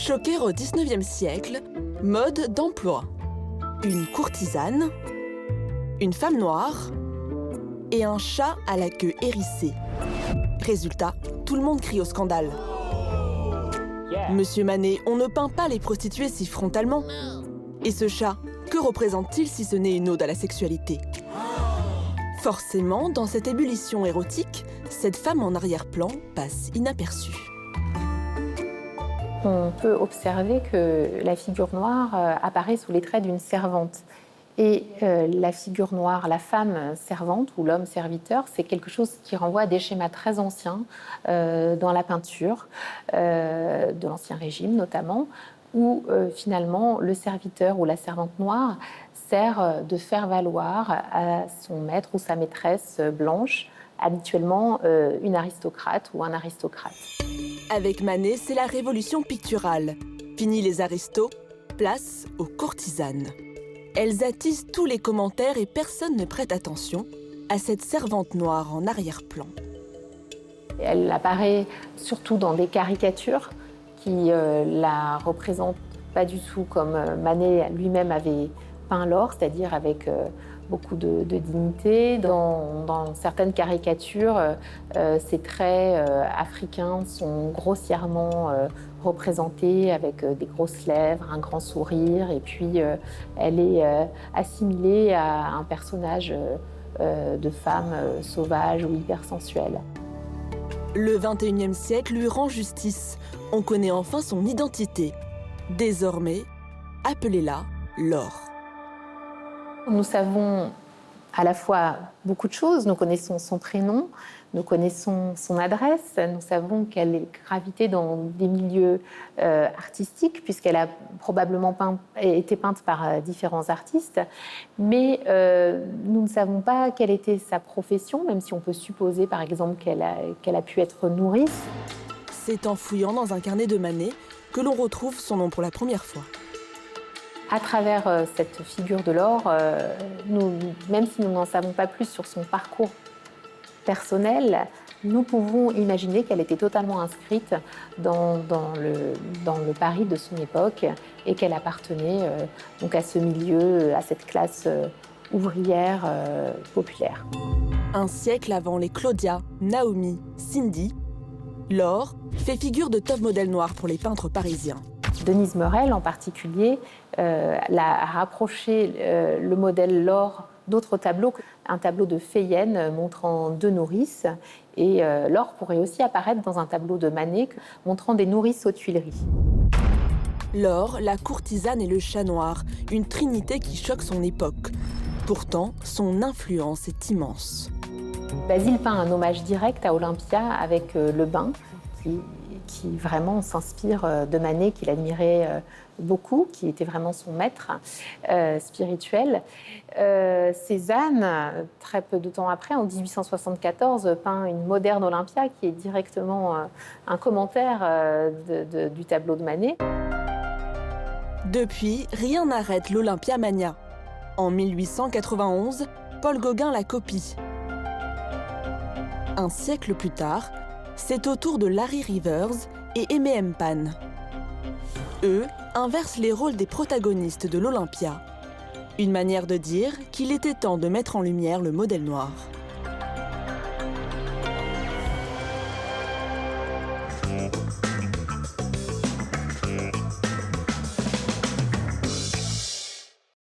Choquer au XIXe siècle, mode d'emploi. Une courtisane, une femme noire et un chat à la queue hérissée. Résultat, tout le monde crie au scandale. Monsieur Manet, on ne peint pas les prostituées si frontalement. Et ce chat, que représente-t-il si ce n'est une ode à la sexualité? Forcément, dans cette ébullition érotique, cette femme en arrière-plan passe inaperçue. On peut observer que la figure noire apparaît sous les traits d'une servante. Et la figure noire, la femme servante ou l'homme serviteur, c'est quelque chose qui renvoie à des schémas très anciens dans la peinture, de l'Ancien Régime notamment, où finalement le serviteur ou la servante noire sert de faire valoir à son maître ou sa maîtresse blanche, habituellement une aristocrate ou un aristocrate. Avec Manet, c'est la révolution picturale. Fini les aristos, place aux courtisanes. Elles attisent tous les commentaires et personne ne prête attention à cette servante noire en arrière-plan. Elle apparaît surtout dans des caricatures qui la représentent pas du tout comme Manet lui-même avait peint l'or, c'est-à-dire avec beaucoup de dignité. Dans certaines caricatures, ces traits africains sont grossièrement représentée avec des grosses lèvres, un grand sourire, et puis elle est assimilée à un personnage de femme sauvage ou hypersensuelle. Le XXIe siècle lui rend justice. On connaît enfin son identité. Désormais, appelez-la Laure. Nous savons à la fois beaucoup de choses. Nous connaissons son prénom, nous connaissons son adresse, nous savons qu'elle est gravitée dans des milieux artistiques, puisqu'elle a probablement été peinte par différents artistes, mais nous ne savons pas quelle était sa profession, même si on peut supposer par exemple qu'elle a pu être nourrice. C'est en fouillant dans un carnet de Manet que l'on retrouve son nom pour la première fois. À travers cette figure de Laure, même si nous n'en savons pas plus sur son parcours personnel, nous pouvons imaginer qu'elle était totalement inscrite dans le Paris de son époque et qu'elle appartenait donc à ce milieu, à cette classe ouvrière populaire. Un siècle avant les Claudia, Naomi, Cindy, Laure fait figure de top modèle noir pour les peintres parisiens. Denise Morel, en particulier, a rapproché le modèle Laure d'autres tableaux, un tableau de Feyen montrant deux nourrices. Et Laure pourrait aussi apparaître dans un tableau de Manet montrant des nourrices aux Tuileries. Laure, la courtisane et le chat noir, une trinité qui choque son époque. Pourtant, son influence est immense. Basile peint un hommage direct à Olympia avec le bain, qui vraiment s'inspire de Manet, qu'il admirait beaucoup, qui était vraiment son maître spirituel. Cézanne, très peu de temps après, en 1874, peint une moderne Olympia, qui est directement un commentaire du tableau de Manet. Depuis, rien n'arrête l'Olympia Mania. En 1891, Paul Gauguin la copie. Un siècle plus tard, c'est au tour de Larry Rivers et Aimé M. Pan. Eux inversent les rôles des protagonistes de l'Olympia. Une manière de dire qu'il était temps de mettre en lumière le modèle noir.